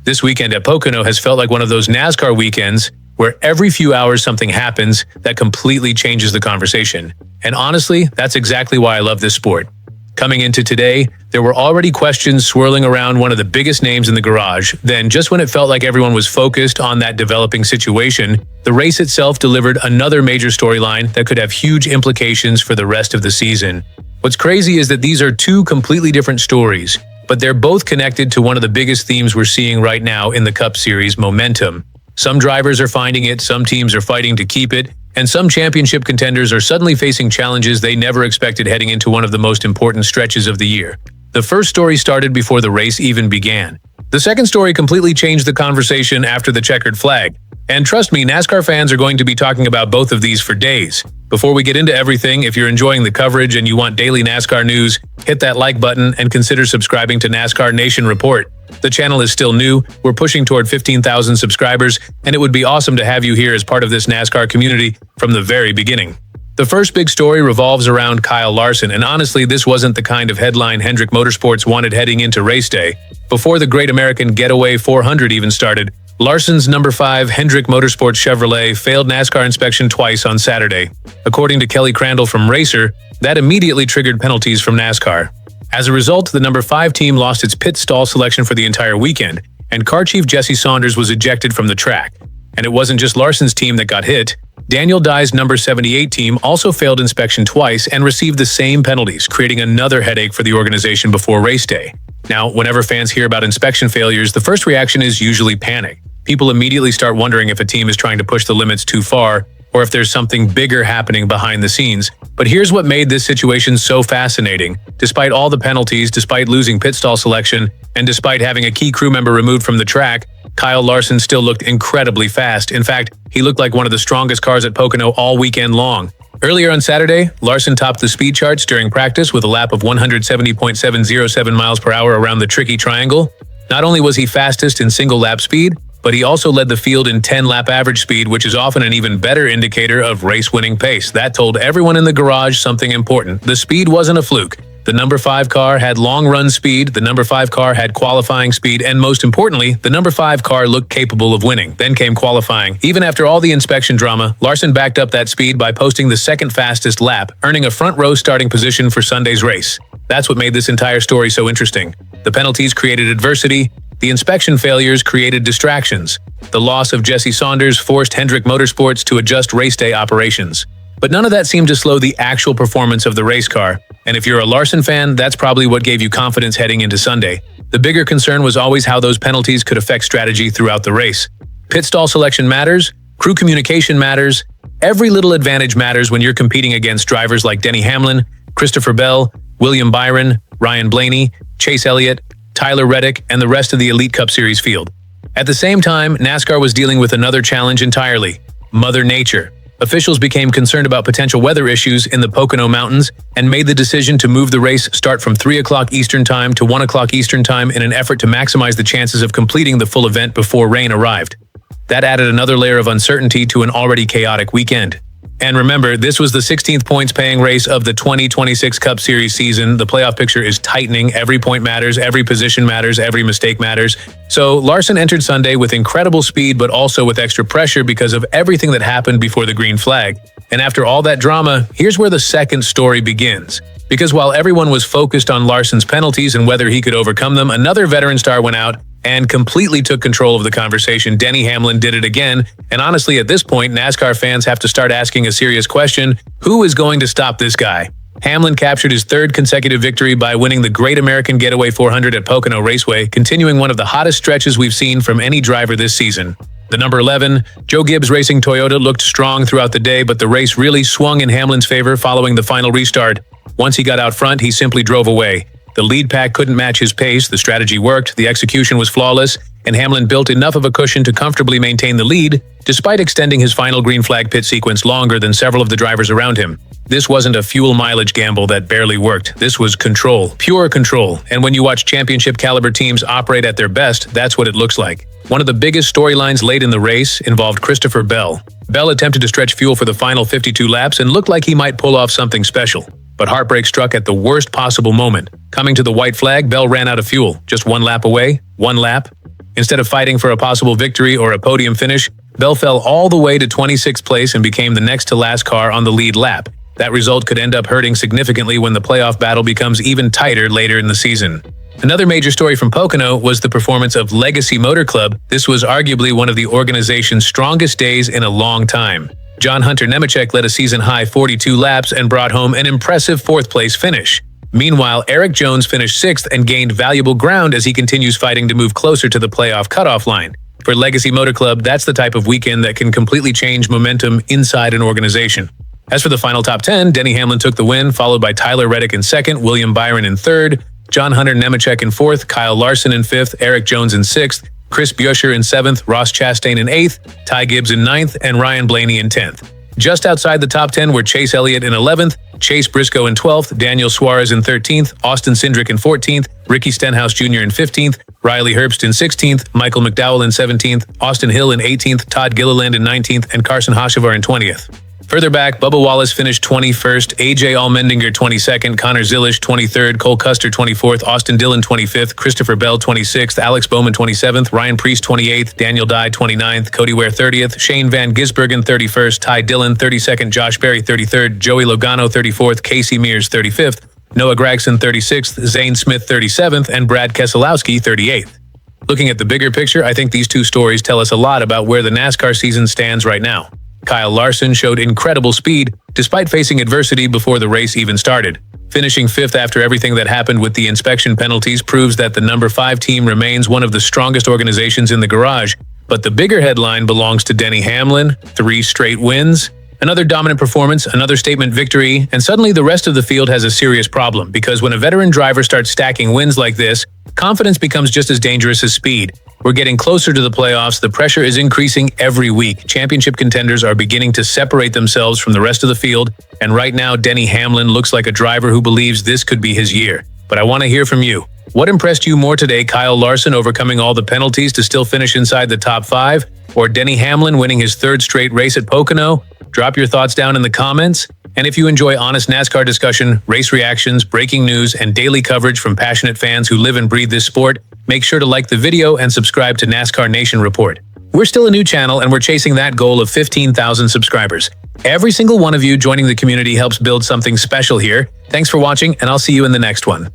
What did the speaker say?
This weekend at Pocono has felt like one of those NASCAR weekends where every few hours something happens that completely changes the conversation. And honestly, that's exactly why I love this sport. Coming into today, there were already questions swirling around one of the biggest names in the garage. Then, just when it felt like everyone was focused on that developing situation, the race itself delivered another major storyline that could have huge implications for the rest of the season. What's crazy is that these are two completely different stories, but they're both connected to one of the biggest themes we're seeing right now in the Cup Series: momentum. Some drivers are finding it, some teams are fighting to keep it, and some championship contenders are suddenly facing challenges they never expected heading into one of the most important stretches of the year. The first story started before the race even began. The second story completely changed the conversation after the checkered flag. And trust me, NASCAR fans are going to be talking about both of these for days. Before we get into everything, if you're enjoying the coverage and you want daily NASCAR news, hit that like button and consider subscribing to NASCAR Nation Report. The channel is still new, we're pushing toward 15,000 subscribers, and it would be awesome to have you here as part of this NASCAR community from the very beginning. The first big story revolves around Kyle Larson, and honestly, this wasn't the kind of headline Hendrick Motorsports wanted heading into race day. Before the Great American Getaway 400 even started, Larson's number 5 Hendrick Motorsports Chevrolet failed NASCAR inspection twice on Saturday. According to Kelly Crandall from Racer, that immediately triggered penalties from NASCAR. As a result, the number 5 team lost its pit stall selection for the entire weekend, and car chief Jesse Saunders was ejected from the track. And it wasn't just Larson's team that got hit. Daniel Dye's number 78 team also failed inspection twice and received the same penalties, creating another headache for the organization before race day. Now, whenever fans hear about inspection failures, the first reaction is usually panic. People immediately start wondering if a team is trying to push the limits too far, or if there's something bigger happening behind the scenes. But here's what made this situation so fascinating. Despite all the penalties, despite losing pit stall selection, and despite having a key crew member removed from the track, Kyle Larson still looked incredibly fast. In fact, he looked like one of the strongest cars at Pocono all weekend long. Earlier on Saturday, Larson topped the speed charts during practice with a lap of 170.707 miles per hour around the tricky triangle. Not only was he fastest in single lap speed, but he also led the field in 10-lap average speed, which is often an even better indicator of race-winning pace. That told everyone in the garage something important. The speed wasn't a fluke. The number 5 car had long-run speed, the number 5 car had qualifying speed, and most importantly, the number 5 car looked capable of winning. Then came qualifying. Even after all the inspection drama, Larson backed up that speed by posting the second fastest lap, earning a front-row starting position for Sunday's race. That's what made this entire story so interesting. The penalties created adversity. The inspection failures created distractions. The loss of Jesse Saunders forced Hendrick Motorsports to adjust race day operations. But none of that seemed to slow the actual performance of the race car. And if you're a Larson fan, that's probably what gave you confidence heading into Sunday. The bigger concern was always how those penalties could affect strategy throughout the race. Pit stall selection matters, crew communication matters, every little advantage matters when you're competing against drivers like Denny Hamlin, Christopher Bell, William Byron, Ryan Blaney, Chase Elliott, Tyler Reddick, and the rest of the Elite Cup Series field. At the same time, NASCAR was dealing with another challenge entirely: Mother Nature. Officials became concerned about potential weather issues in the Pocono Mountains and made the decision to move the race start from 3 o'clock Eastern Time to 1 o'clock Eastern Time in an effort to maximize the chances of completing the full event before rain arrived. That added another layer of uncertainty to an already chaotic weekend. And remember, this was the 16th points-paying race of the 2026 Cup Series season. The playoff picture is tightening. Every point matters, every position matters, every mistake matters. So Larson entered Sunday with incredible speed, but also with extra pressure because of everything that happened before the green flag. And after all that drama, here's where the second story begins. Because while everyone was focused on Larson's penalties and whether he could overcome them, another veteran star went out and completely took control of the conversation. Denny Hamlin did it again, and honestly, at this point, NASCAR fans have to start asking a serious question: who is going to stop this guy? Hamlin captured his 3rd consecutive victory by winning the Great American Getaway 400 at Pocono Raceway, continuing one of the hottest stretches we've seen from any driver this season. The number 11, Joe Gibbs Racing Toyota, looked strong throughout the day, but the race really swung in Hamlin's favor following the final restart. Once he got out front, he simply drove away. The lead pack couldn't match his pace, the strategy worked, the execution was flawless, and Hamlin built enough of a cushion to comfortably maintain the lead, despite extending his final green flag pit sequence longer than several of the drivers around him. This wasn't a fuel mileage gamble that barely worked. This was control, pure control. And when you watch championship caliber teams operate at their best, that's what it looks like. One of the biggest storylines late in the race involved Christopher Bell. Bell attempted to stretch fuel for the final 52 laps and looked like he might pull off something special. But heartbreak struck at the worst possible moment. Coming to the white flag, Bell ran out of fuel. Just 1 lap away, 1 lap. Instead of fighting for a possible victory or a podium finish, Bell fell all the way to 26th place and became the next to last car on the lead lap. That result could end up hurting significantly when the playoff battle becomes even tighter later in the season. Another major story from Pocono was the performance of Legacy Motor Club. This was arguably one of the organization's strongest days in a long time. John Hunter Nemechek led a season-high 42 laps and brought home an impressive fourth-place finish. Meanwhile, Eric Jones finished sixth and gained valuable ground as he continues fighting to move closer to the playoff cutoff line. For Legacy Motor Club, that's the type of weekend that can completely change momentum inside an organization. As for the final top 10, Denny Hamlin took the win, followed by Tyler Reddick in second, William Byron in third, John Hunter Nemechek in fourth, Kyle Larson in fifth, Eric Jones in sixth, Chris Buescher in seventh, Ross Chastain in eighth, Ty Gibbs in ninth, and Ryan Blaney in 10th. Just outside the top 10 were Chase Elliott in 11th, Chase Briscoe in 12th, Daniel Suarez in 13th, Austin Cindric in 14th, Ricky Stenhouse Jr. in 15th, Riley Herbst in 16th, Michael McDowell in 17th, Austin Hill in 18th, Todd Gilliland in 19th, and Carson Hocevar in 20th. Further back, Bubba Wallace finished 21st, AJ Allmendinger 22nd, Connor Zilisch 23rd, Cole Custer 24th, Austin Dillon 25th, Christopher Bell 26th, Alex Bowman 27th, Ryan Preece 28th, Daniel Dye 29th, Cody Ware 30th, Shane Van Gisbergen 31st, Ty Dillon 32nd, Josh Berry 33rd, Joey Logano 34th, Casey Mears 35th, Noah Gragson 36th, Zane Smith 37th, and Brad Keselowski 38th. Looking at the bigger picture, I think these two stories tell us a lot about where the NASCAR season stands right now. Kyle Larson showed incredible speed despite facing adversity before the race even started. Finishing fifth after everything that happened with the inspection penalties proves that the number 5 team remains one of the strongest organizations in the garage. But the bigger headline belongs to Denny Hamlin, 3 straight wins, another dominant performance, another statement victory, and suddenly the rest of the field has a serious problem because when a veteran driver starts stacking wins like this, confidence becomes just as dangerous as speed. We're getting closer to the playoffs, the pressure is increasing every week. Championship contenders are beginning to separate themselves from the rest of the field, and right now Denny Hamlin looks like a driver who believes this could be his year. But I want to hear from you. What impressed you more today, Kyle Larson overcoming all the penalties to still finish inside the top 5, or Denny Hamlin winning his 3rd straight race at Pocono? Drop your thoughts down in the comments. And if you enjoy honest NASCAR discussion, race reactions, breaking news, and daily coverage from passionate fans who live and breathe this sport, make sure to like the video and subscribe to NASCAR Nation Report. We're still a new channel and we're chasing that goal of 15,000 subscribers. Every single one of you joining the community helps build something special here. Thanks for watching and I'll see you in the next one.